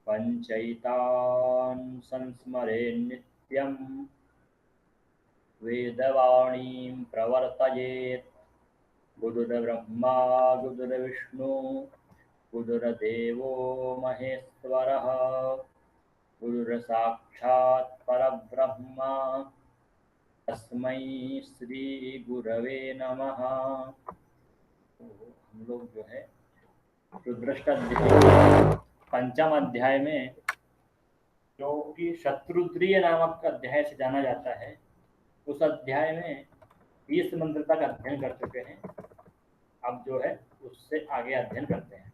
पञ्चैतान् संस्मरेन् नित्यं वेदवाणीं प्रवर्तयेत्। गुरुर्ब्रह्मा गुरुर्विष्णु गुरुर्देवो महेश्वरः गुरुर्साक्षात् परब्रह्म तस्मै श्री गुरवे नमः। तो हम लोग जो है रुद्रष्टाध्याय पंचम अध्याय में, जो कि शत्रुद्रिय नामक अध्याय से जाना जाता है, उस अध्याय में 20 मंत्र तक अध्ययन कर चुके हैं। अब जो है उससे आगे अध्ययन करते हैं।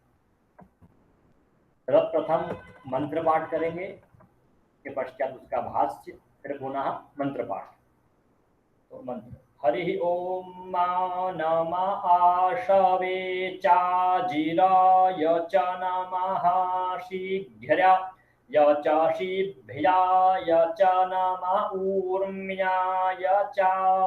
सर्वप्रथम मंत्र पाठ करेंगे, के पश्चात उसका भाष्य, फिर पुनः मंत्र पाठ। तो मंत्र हरि ओम नमः आशवे चाजिराय च नमः शीघ्राय च शीभ्याय च नमः ऊर्म्याय च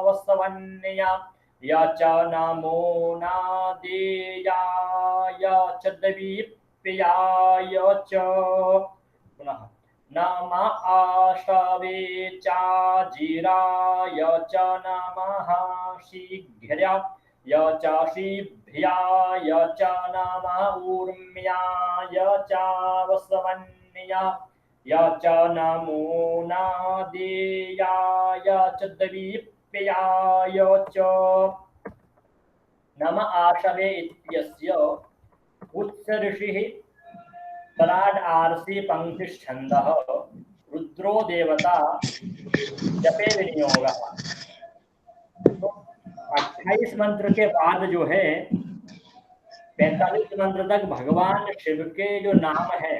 वसवन्याय च नमो नादेयाय च द्वीप्याय च। पुनः नमः आशवे चाजिराय च नमः शीघ्राय च शीभ्याय च नमः ऊर्म्याय च वसवन्याय च नमो नादेयाय च द्वीप्याय च। नमः आशवे इत्यस्य उत्स ऋषिः तलाड आरसी पंक्तिश्छंदः रुद्रो देवता जपे विनियोगः। तो 28 मंत्र के बाद जो है 45 मंत्र तक भगवान शिव के जो नाम है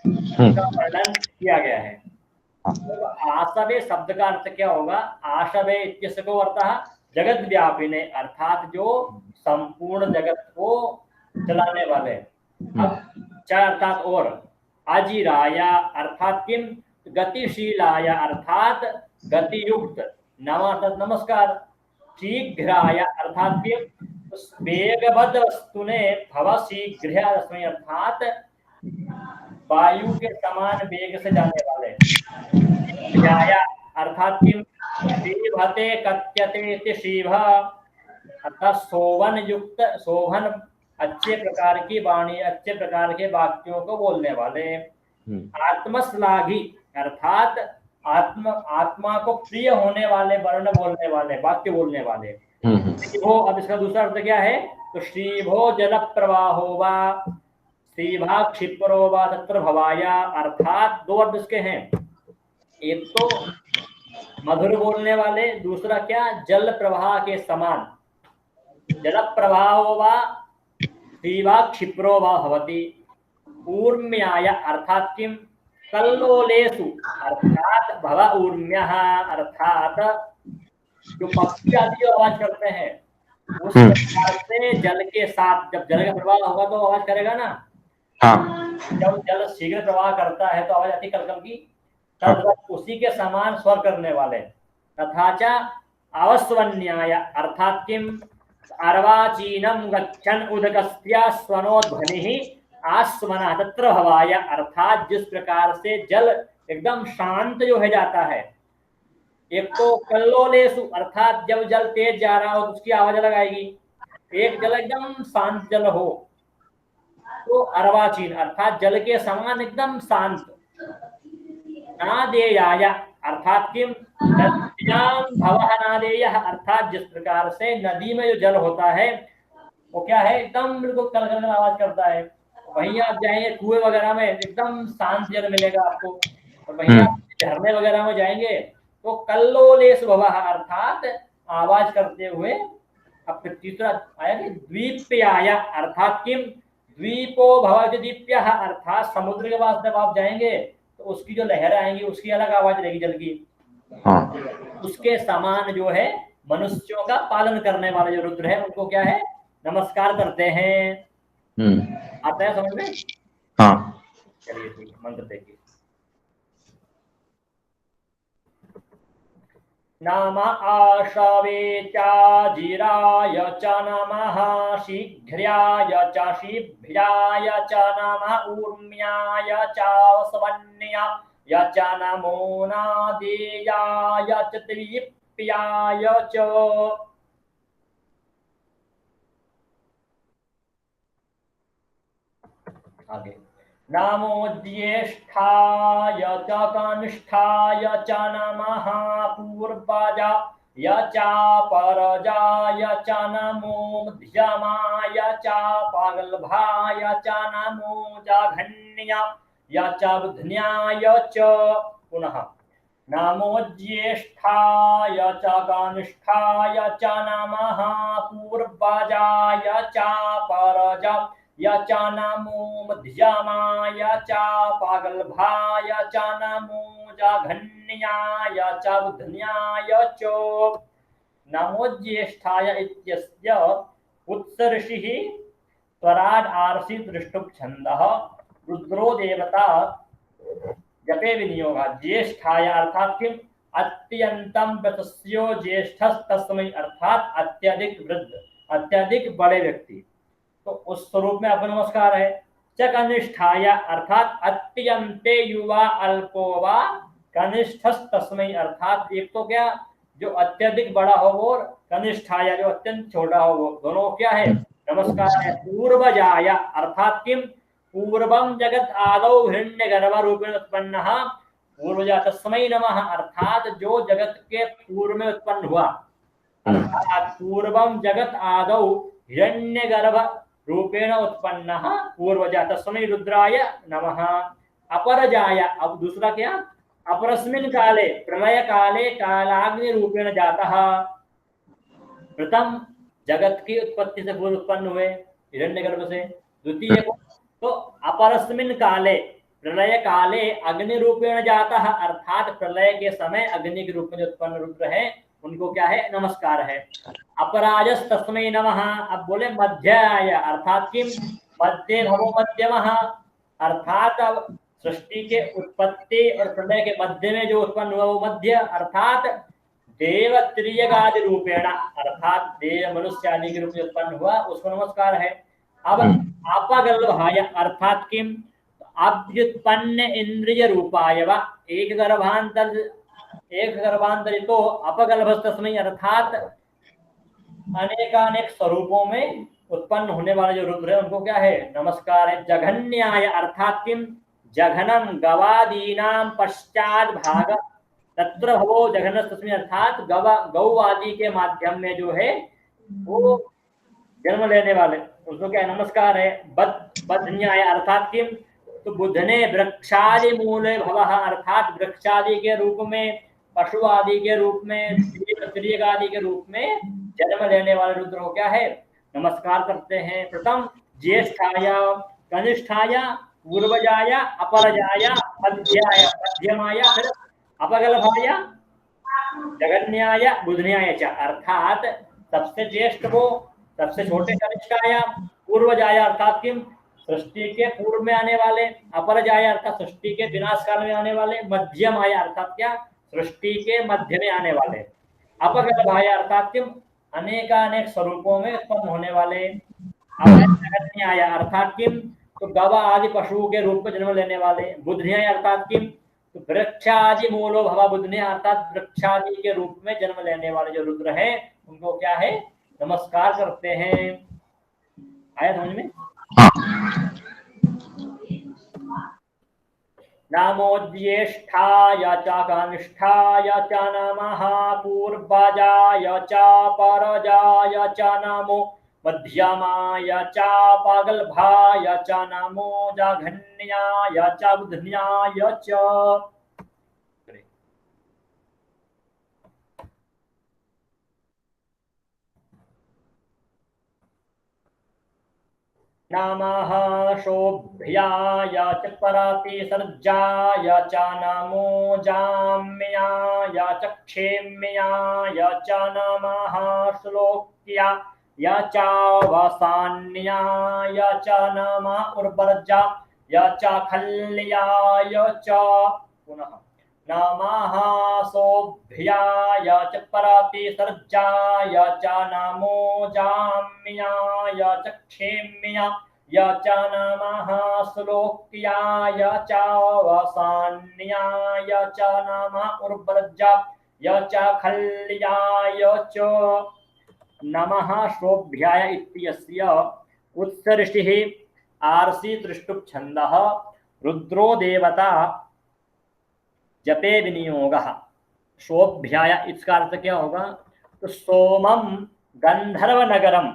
उनका वर्णन किया गया है। तो आशवे शब्द का अर्थ क्या होगा? आशवे इत्यस्य को अर्थः जगत व्यापिने, अर्थात जो संपूर्ण जगत को चलाने वाले। अब च अर्थात और, अजिराया अर्थात किम, गतिशीलाया अर्थात गतियुक्त, नम अर्थात नमस्कार, शीघ्राय अर्थात किम, वेगवद वस्तुने भव शीघ्र अर्थात वायु के समान वेग से जाने वाले। अर्थात किम, शीभते कत्यते इति शीभ अर्थात शोभन युक्त, शोभन अच्छे प्रकार की वाणी, अच्छे प्रकार के वाक्यों को बोलने वाले। आत्मश्लाघी अर्थात आत्मा को प्रिय होने वाले वर्ण बोलने वाले, वाक्य बोलने वाले। श्रीभो, अब इसका दूसरा अर्थ क्या है? तो श्रीभो जल प्रवाहो वा श्रीभा क्षिप्रो वा तत्र भवाया, अर्थात दो अर्थ इसके हैं। एक तो मधुर बोलने वाले, दूसरा क्या, जल प्रवाह के समान। जल प्रवाहो वा श्रीभा क्षिप्रो वा भवति। ऊर्म्याय अर्थात किम, कल्लोलेषु अर्थात भव ऊर्म्यः अर्थात जो पक्षी आदि आवाज करते हैं उस प्रकार से जल के साथ, जब जल का प्रवाह होगा तो आवाज करेगा ना। जब जल शीघ्र प्रवाह करता है तो आवाज आती कलकल की, तब उसी के समान स्वर करने वाले। तथा च अवस्वन्याय अर्थात किम, अर्वाचीनम गच्छन् उदकस्य स्वनोध्वनिः आस्मना तत्र भवाय, अर्थात जिस प्रकार से जल एकदम शांत जो है जाता है। एक तो कल्लोलेषु अर्थात जब जल तेज जा रहा हो तो उसकी आवाज अलग आएगी, एक जल एकदम शांत जल हो तो अर्वाचीन अर्थात जल के समान एकदम शांत। नादेयाय अर्थात किम, नद्यां भवः नादेयः अर्थात जिस प्रकार से नदी में जो जल होता है वो क्या है, एकदम बिल्कुल कलकल आवाज करता है। वहीं आप जाएंगे कुएं वगैरह में एकदम शांत जल मिलेगा आपको, और वहीं आप झरने वगैरह में जाएंगे तो कल्लोलेश भवः अर्थात आवाज करते हुए। अब फिर तीसरा आया कि द्वीप्याय अर्थात किम, द्वीपो भवति दीप्यः अर्थात समुद्र के पास जब आप जाएंगे तो उसकी जो लहरें आएंगी उसकी अलग आवाज रहेगी जल की। उसके समान जो है मनुष्यों का पालन करने वाले जो रुद्र है उनको क्या है, नमस्कार करते हैं। आता है समझ में? हाँ, चलिए ठीक है, मंत्र देखिए। नाम आशवे चाजिराय च नमः शीघ्र्याय च शीभ्याय च नमः ऊर्म्याय च वसवन्याय च नमो नादेयाय च द्विप्याय च। आगे नमोज्येष्ठाय च कनिष्ठाय च नमः पूर्वजाय च परजाय च नमो मध्यमाय च पागलभाय च नमो जघन्याय च बुध्न्याय च। पुनः नमोज्येष्ठाय च कनिष्ठाय च नमः पूर्वजाय च परजाय च नमो मध्यमाय च पागलभाय च नमो जघन्याय च बुध्न्याय च। नमोज्येष्ठाय इत्यस्य उत्सर्षिः त्वराड् आर्षि दृष्टुप् छन्दः रुद्रो देवता जपे विनियोगः। ज्येष्ठाय अर्थात किम अत्यंतम वृतस्यो ज्येष्ठस्तस्मै अर्थात अत्यधिक वृद्ध अत्यधिक बड़े व्यक्ति, तो उस स्वरूप में आपका नमस्कार है। च कनिष्ठाय अर्थात अत्यंते युवा अल्पो वा कनिष्ठस्तस्मै अर्थात एक तो क्या जो अत्यधिक बड़ा हो वो, कनिष्ठाय जो अत्यंत छोटा हो वो, दोनों क्या है नमस्कार है। पूर्वजाय अर्थात किम पूर्वम जगत आदौ हिरण्यगर्भ रूपेण उत्पन्नः पूर्वजा तस्मै नमः अर्थात जो जगत के पूर्व में उत्पन्न हुआ, अर्थात पूर्वम जगत आदौ हिरण्यगर्भ रूपेण उत्पन्नः पूर्वजा तस्मै रुद्राय नमः। अपरजाय, अब दूसरा क्या, अपरस्मिन् काले प्रलय काले कालाग्नि रूपेण जातः, प्रथम जगत की उत्पत्ति से पूर्व उत्पन्न हुए हिरण्यगर्भ से। द्वितीय को तो अपरस्मिन् काले प्रलय काले अग्नि रूपेण जातः अर्थात प्रलय के समय अग्नि के रूप में जो उत्पन्न रुद्र है उनको क्या है नमस्कार है। अपराजस तस्मै नमः, अब बोले मध्याय अर्थात किम मध्य भवो मध्यमः अर्थात अब सृष्टि के उत्पत्ति और प्रलय के मध्य में जो उत्पन्न हुआ वो मध्य अर्थात देव त्रियगादि रूपेण अर्थात देव मनुष्य आदि के रूप में उत्पन्न हुआ उसको नमस्कार है। अब अपगल्भाय अर्थात किम अभ्युत्पन्न इंद्रिय रूपाय वा एक गर्भांतरितो अपगल्भस्तस्मै अर्थात अनेकानेक स्वरूपों में उत्पन्न होने वाले जो रुद्र है उनको क्या है नमस्कार है। जघन्याय अर्थात किम जघनम गवादीनां पश्चात भाग तत्र भवो जघनस्तस्मै अर्थात गौ आदि के माध्यम में जो है वो जन्म लेने वाले उसको क्या नमस्कार है। बद्धन्याय अर्थात किम तो बुधने वृक्षादि मूले भवः अर्थात वृक्षादि के रूप में पशु आदि के रूप में त्रियक आदि के रूप में जन्म लेने वाले रुद्र को क्या है नमस्कार करते हैं। प्रथम ज्येष्ठाय कनिष्ठाय पूर्वजाय अपरजाय मध्यमाय फिर अपगल्भाय जगन्याय बुधन्याय च अर्थात सबसे ज्येष्ठ वो सबसे छोटे कनिष्ठाय पूर्वजाय अर्थात किम सृष्टि के पूर्व में आने वाले अपरजाय अर्थात सृष्टि के विनाश काल में आने वाले मध्यमाय अर्थात क्या सृष्टि के मध्य में आने वाले अपगल्भाय अर्थात किम अनेकानेक स्वरूपों में उत्पन्न होने वाले जगन्याय अर्थात किम तो गवा आदि पशुओं के रूप में जन्म लेने वाले बुधन्याय अर्थात किम तो वृक्षादि मूलो भवा बुधन्य अर्थात वृक्षादि के रूप में जन्म लेने वाले जो रुद्र है उनको क्या है नमस्कार करते हैं। आया समझ में। नमोज्येष्ठाय च कनिष्ठाय च नमः पूर्वजाय च परजाय च नमो मध्यमाय च पागलभाय च नमो जघन्याय च बुधन्याय च। नमः शोभ्याय च परातिसर्जाय च नमो जाम्याय च क्षेम्याय च नमः श्लोक्याय च वसान्याय च नमः उर्वरजाय च खल्याय च। पुनः नमः सोभ्याय च प्रतिसर्जाय च नमो जाम्याय च क्षेम्याय च नमः श्लोक्याय च वसान्याय च नमः उर्वरजाय च खल्याय च नमः शोभ्याय इत्यस्य उत्सर्षिः आर्षि दृष्टुप छन्दः रुद्रो देवता जपे विनियोगः। शोभ्याय इसका अर्थ क्या होगा? तो सोमम गंधर्व नगरम,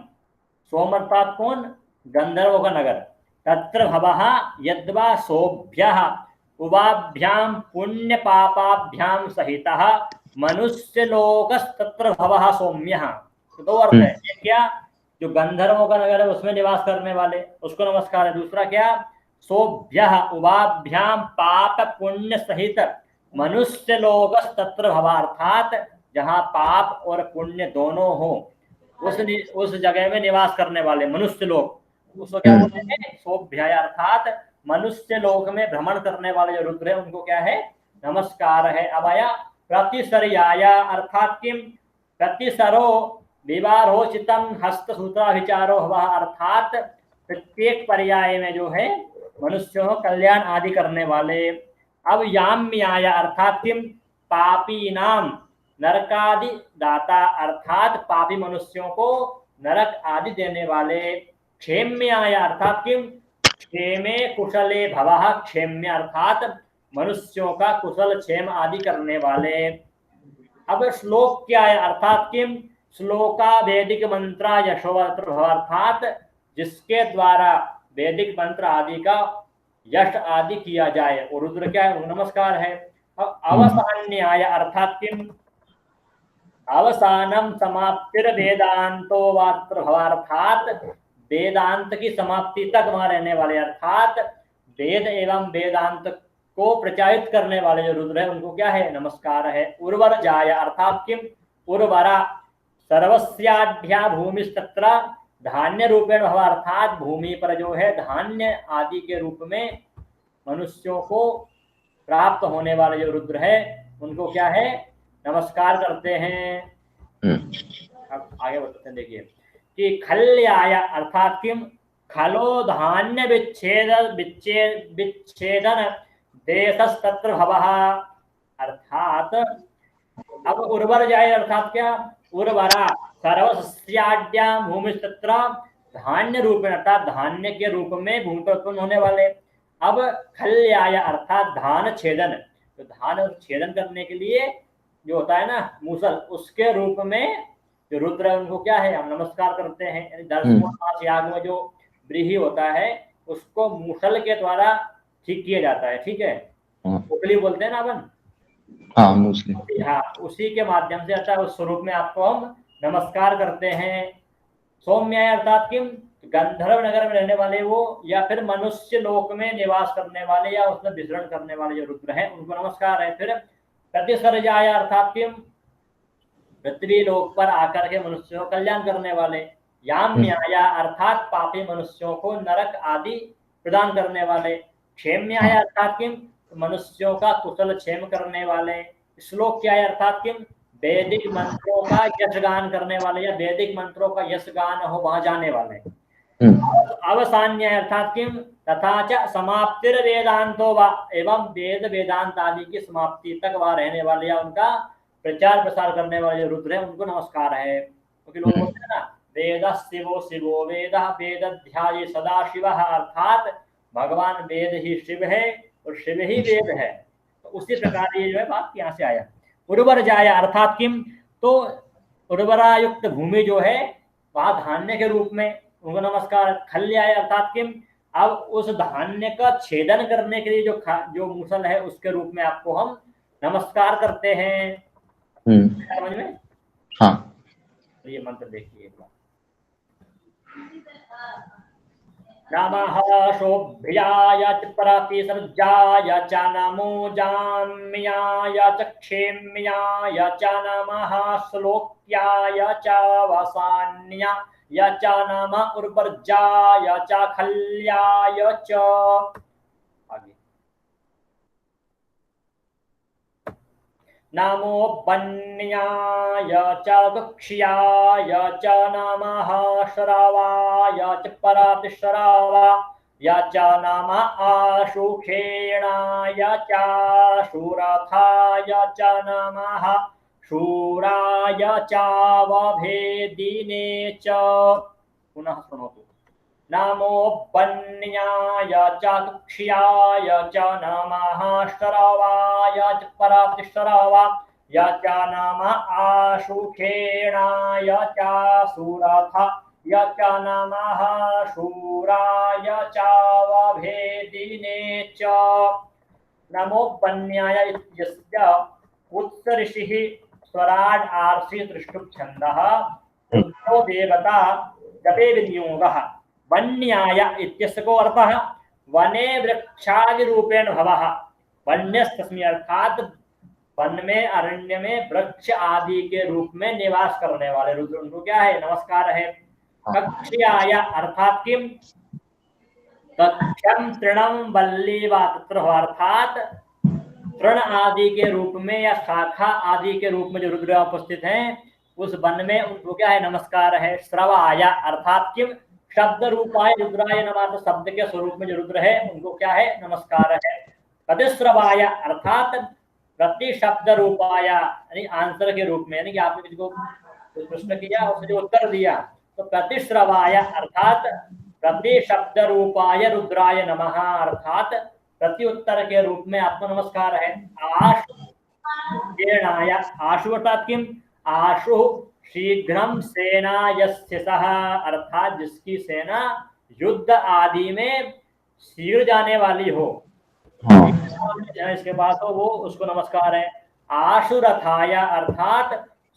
सोम अर्थात कौन? गंधर्व का नगर। तत्र भवः यद्वा सोभ्यः उवाभ्याम पुण्य पापाभ्याम सहितः मनुष्य लोकस्तत्र भवः सौम्यः। तो दो अर्थ है। एक क्या? जो गंधर्वों का नगर है उसमें निवास करने वाले, उसको नमस्कार है। दूसरा क्या? सोभ्यः उवाभ्याम पाप पुण्य सहित मनुष्य लोकस्तत्र भवः, अर्थात जहाँ पाप और पुण्य दोनों हो उस जगह में निवास करने वाले मनुष्य लोग, उसको क्या बोलते हैं? सोभ्याय, अर्थात मनुष्य लोक में भ्रमण करने वाले जो रुद्र है उनको क्या है? नमस्कार है। अब आया प्रतिसर्याय, अर्थात किम? प्रतिसरो विवारोचितम हस्तसूत्राभिचारो भवः, अर्थात प्रत्येक पर्याय में जो है मनुष्यों को कल्याण आदि करने वाले। अब याम्याय, अर्थात किम? पापी नाम नरकादि दाता, अर्थात पापी मनुष्यों को नरक आदि देने वाले। क्षेम्याय, अर्थात किम? क्षेमे कुशले भवः, क्षेम्य अर्थात मनुष्यों का कुशल क्षेम आदि करने वाले। अब श्लोक क्या है? अर्थात किम? श्लोका वैदिक मंत्रा यशोवत्र भव, अर्थात जिसके द्वारा वैदिक मंत्र आदि का यश आदि किया जाए वो रुद्र क्या है? नमस्कार है। अवसान्याय, अर्थात किम? अवसानम समाप्तिर वेदांतो वात्र भवार्थात वेदांत की समाप्ति तक वहां रहने वाले, अर्थात वेद एवं वेदांत को प्रचारित करने वाले जो रुद्र है उनको क्या है? नमस्कार है। उर्वर जाय, अर्थात किम? उर्वरा सर्वस्याढ्या भूमिस्तत्र धान्य रूपेण भव, अर्थात भूमि पर जो है धान्य आदि के रूप में मनुष्यों को प्राप्त होने वाले जो रुद्र है उनको क्या है? नमस्कार करते हैं। अब आगे बढ़ते हैं, देखिए कि खल्याय, अर्थात किम? खलो धान्य विच्छेदन देशस्तत्र भवः, अर्थात अब उर्वर जाए, अर्थात क्या? उर्वरा सर्वस्याड्या भूमिस्तत्र धान्य रूप में, अर्थात धान्य के रूप में भूमि पर उत्पन्न होने वाले। अब खल्याय, अर्थात धान छेदन, तो धान छेदन करने के लिए जो होता है ना मूसल, उसके रूप में जो रुद्र है उनको क्या है? हम नमस्कार करते हैं। दर्शकों याग में जो व्रीहि होता है उसको मूसल के द्वारा ठीक किया जाता है, ठीक है? उखली बोलते हैं ना अपन, हाँ मूसली, हाँ, उसी के माध्यम से आता है, उस स्वरूप में आपको हम नमस्कार करते हैं। सौम्याय, अर्थात किम? गंधर्व नगर में रहने वाले वो, या फिर मनुष्य लोक में निवास करने वाले या उसमें विचरण करने वाले जो रुद्र हैं उनको नमस्कार है। फिर प्रतिसर्जाय, अर्थात किम? पृथ्वी लोक पर आकर के मनुष्यों को कल्याण करने वाले। याम्याय, अर्थात पापी मनुष्यों को नरक आदि प्रदान करने वाले। क्षेम्याय, अर्थात किम? मनुष्यों का कुशल क्षेम करने वाले। श्लोक क्या है? अर्थात किम? वैदिक मंत्रों का यश गान करने वाले या वैदिक मंत्रों का यश गान हो वहां जाने वाले। अवसान्य, अर्थात किम? तथा च समाप्तिर वेदांतो वा, एवं वेद वेदांत आदि की समाप्ति तक वहां रहने वाले या उनका प्रचार प्रसार करने वाले रुद्र है उनको नमस्कार है। क्योंकि लोग बोलते हैं ना वेद शिवो शिवो वेद वेद ध्याये सदा शिव, अर्थात भगवान वेद ही शिव है और शिव ही वेद है। तो उसी प्रकार ये जो है बात यहाँ से आया। उर्वर जाय, अर्थात किम? तो उर्वरायुक्त भूमि जो है वहां धान्य के रूप में उनको नमस्कार। खल्याय, अर्थात किम? अब उस धान्य का छेदन करने के लिए जो मूसल है उसके रूप में आपको हम नमस्कार करते हैं। समझ में? हाँ। तो ये मंत्र देखिए एक बार। नमः शोभ्याय च प्रतिसर्जाय च नमो जाम्याय च क्षेम्याय च नमः श्लोक्याय च वसान्याय च नमः उर्वरजाय च खल्याय च। आगे नामो वन्याय च कक्ष्याय च नामः श्रवाय च परातिश्रवाय च नाम आशुखेणाय च शूरथाय च नमः शूराय चावभेदिने च। पुनः शृणोतु। नामो वन्याय च कक्ष्याय च नमः श्रवाय च परातिश्रवाय च नम आशुखेणाय च शूरथाय च नमः शूराय चावभेदिने च। नमो वन्याय इत्यस्य उत्तर्षिः स्वराड् आर्षि तृष्टुप् छन्दः रुद्रो देवता जपे विनियोगः। वन्याय इत्यस्य को अर्थः वने वृक्षादि रूपेण भवः। वन्यस्तस्मिन् अर्थात वन में अरण्य में वृक्ष आदि के रूप में निवास करने वाले रुद्र उनको क्या है नमस्कार है। कक्ष्याय अर्थात किम कक्षम तृणम वल्ली वा तत्र अर्थात तृण आदि के रूप में या शाखा आदि के रूप में जो रुद्र उपस्थित हैं उस वन में उनको क्या है नमस्कार है। श्रवाय अर्थात किम शब्द रूपाय रुद्राय नमः तो शब्द के स्वरूप में जो रुद्र है उनको क्या है नमस्कार है। प्रतिश्रवाय अर्थात प्रति शब्द रूपाय यानी आंसर के रूप में यानी कि आपने किसी को प्रश्न किया उसने जो उत्तर दिया तो प्रतिश्रवाय अर्थात प्रति शब्द रूपाय रुद्राय नमः अर्थात प्रति उत्तर के रूप में आपको नमस्कार है। आशुखेणाय आशु अर्थात किम आशु शीघ्रम सेनायस्य सह अर्थात जिसकी सेना युद्ध आदि में शीघ्र जाने वाली हो इसके पास हो वो उसको नमस्कार है। आशुरथाय अर्थात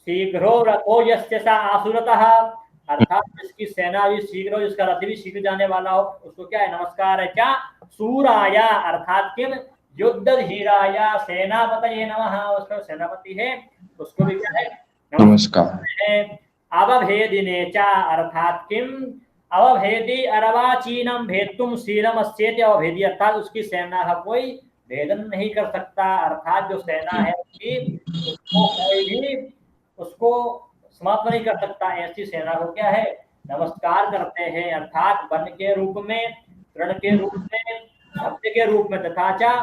शीघ्रो रथो यस्य स आशुरतः अर्थात जिसकी सेना भी शीघ्र हो जिसका रथ भी शीघ्र जाने वाला हो उसको क्या है नमस्कार है। क्या सूराय अर्थात किम युद्ध धीराय सेनापतये नमः उसका सेनापति है उसको भी क्या है नमस्कार है। अवभेदिने च अर्थात किम अवभेदी अरवाचीनम भेदुम शीलमस्येति अवभेदी अर्थात उसकी सेना का कोई भेदन नहीं कर सकता अर्थात जो सेना है उसकी उसको कोई भी उसको समाप्त नहीं कर सकता ऐसी सेना को क्या है नमस्कार करते हैं। अर्थात वन के रूप में तृण के रूप में शब्द के रूप में तथा चा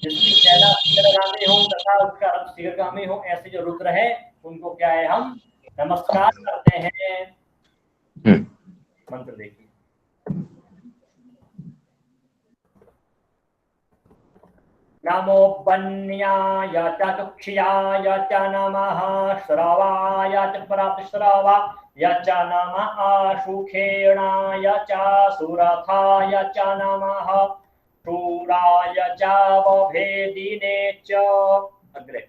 जिसकी सेना शीघ्रगामी हो तथा उसका रथ शीघ्रगामी हो ऐसे जो रुद्र है उनको क्या है हम नमस्कार करते हैं। मंत्र देखिए। नमो वन्याय च कक्ष्याय च नमः श्रवाय च परातिश्रवाय च नमः आशुखेणाय च सुरथाय च नमः शूराय च वभेदिने च। अग्रे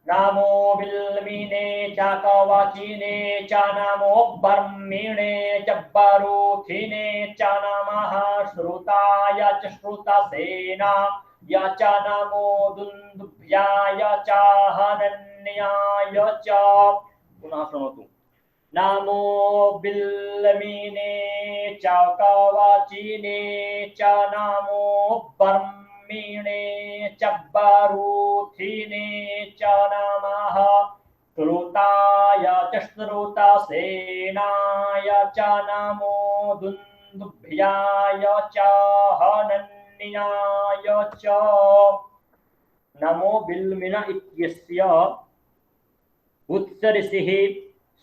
नमो बिल्मिने च कवचिने च नमो बर्मिणे च बरूथिने च नमः श्रुताय च श्रुतसेनाय च नमो दुन्दुभ्याय च हनन्याय च। पुनः शृणोतु। नमो बिल्मिने च कवचिने च नमो मीणे च बरूथिने च नमः श्रुताय च श्रुतसेनाय च नमो दुन्दुभ्याय च हनन्याय च। नमो बिल्मिन इत्यस्य उत्सर्षिः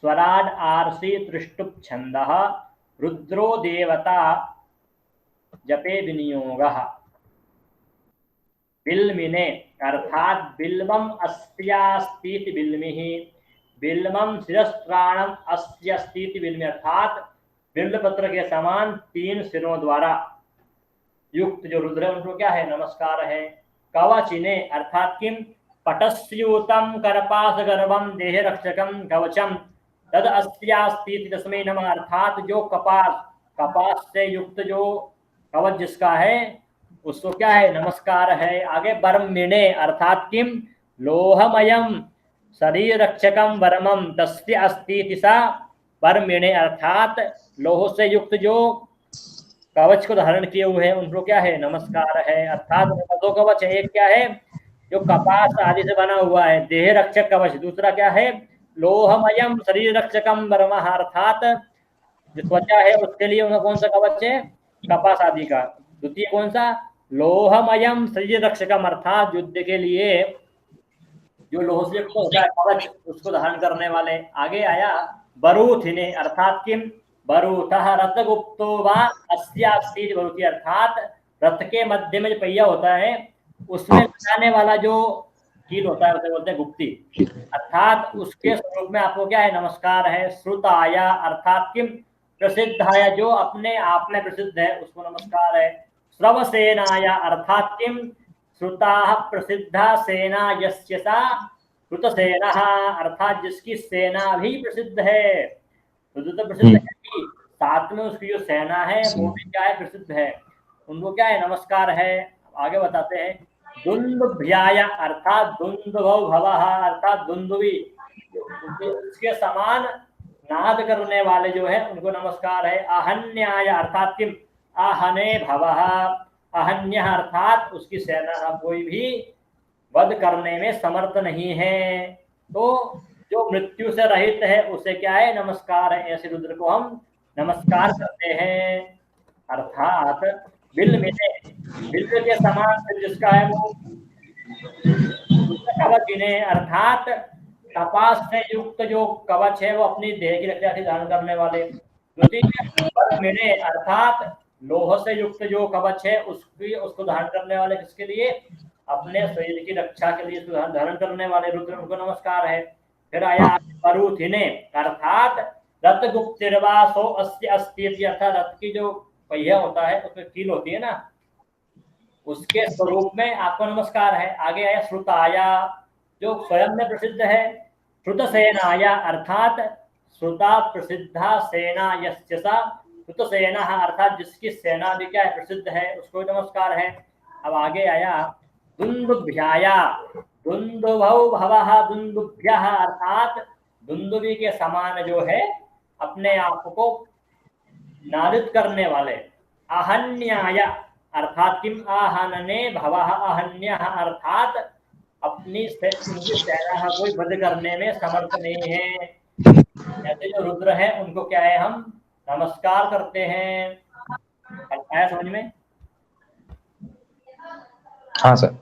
स्वराड् आर्षि तृष्टुप् छन्दः रुद्रो देवता जपे विनियोगः। बिल्मिने अर्थात बिल्वम अस्यास्तीति बिल्मिः बिल्वम शिरस्त्राणम अस्यास्तीति बिल्मि अर्थात बिल्वपत्र के समान 3 सिरों द्वारा युक्त जो रुद्र उनको क्या है नमस्कार है। कवचिने अर्थात किम पटस्यूतम करपास गर्भम देह रक्षकम कवचम तद अस्यास्तीति तस्मै नमः अर्थात जो कपास से युक्त जो कवच जिसका है उसको क्या है नमस्कार है। आगे बर्मिणे अर्थात किम लोहमयम शरीर रक्षकम वर्मम तस्य अस्ति सा बर्मिणे अर्थात लोह से युक्त जो कवच को धारण किए हुए हैं उनको क्या है नमस्कार है। अर्थात दो कवच है, एक क्या है जो कपास आदि से बना हुआ है देह रक्षक कवच, दूसरा क्या है लोहमयम शरीर रक्षकम बर्मः, अर्थात जो त्वचा है उसके लिए उनका कौन सा कवच है कपास आदि का। द्वितीय कौन सा लोहमयम शरीर रक्षकम, अर्थात युद्ध के लिए जो लोह से युक्त होता है कवच उसको धारण करने वाले। आगे आया बरूथिने, अर्थात किम बरूथः रथगुप्तो वा अस्यास्ति बरूथि, अर्थात रथ के मध्य में जो पहिया होता है उसमें लगाने वाला जो कील होता है उसे बोलते हैं गुप्ती, अर्थात उसके स्वरूप में आपको क्या है नमस्कार है। श्रुताया, अर्थात किम प्रसिद्धाया, जो अपने आप में प्रसिद्ध है उसको नमस्कार है। श्रवसेनाया, अर्थात किम श्रुता प्रसिद्धा सेना यस्य सा श्रुतसेना, अर्थात जिसकी सेना भी प्रसिद्ध है। तो प्रसिद्ध है कि साथ में उसकी जो सेना है वो भी क्या है प्रसिद्ध है, उनको क्या है नमस्कार है। आगे बताते हैं दुंदुभ्याय, अर्थात दुंदुभौ भवः, अर्थात दुंदुभी उसके समान नाद करने वाले जो है उनको नमस्कार है। आहन्याय, अर्थात किम आहने भवः, आहन्य अर्थात उसकी सेना का कोई भी वध करने में समर्थ नहीं है, तो जो मृत्यु से रहित है उसे क्या है नमस्कार है। ऐसे रुद्र को हम नमस्कार करते हैं। अर्थात बिल मिले, बिल के समान जिसका है वो कवच इन्हें, अर्थात कपास से युक्त जो कवच है वो अपनी देह की रक्षा से धारण करने वाले। द्वितीय मिले, अर्थात लोह से युक्त जो कवच है उसको धारण करने वाले, किसके लिए अपने शरीर की रक्षा के लिए धारण करने वाले रुद्र, उनको नमस्कार है। फिर आया परुथिने, अर्थात रथ गुप्तिर्वासो अस्ति अस्ति, अर्थात रथ की जो पहिया होता है उसमें कील होती है ना, उसके स्वरूप में आपको नमस्कार है। आगे आया श्रुताया, जो स्वयं में प्रसिद्ध है। श्रुत सेनाया, अर्थात श्रुता प्रसिद्धा सेना यस्य सा श्रुत सेना, अर्थात जिसकी सेना भी क्या है प्रसिद्ध है उसको नमस्कार है। अब आगे आया दुंदुभ्याया, दुंदुभौ भवः दुंदुभ्यः, अर्थात दुंदुभी के समान जो है अपने आप को नारित करने वाले। आहन्याय, अर्थात किम आहनने भवः आहन्यः, अर्थात अपनी सेना का कोई वध करने में समर्थ नहीं है। ऐसे जो रुद्र है उनको क्या है हम नमस्कार करते हैं। आया समझ में? हाँ सर।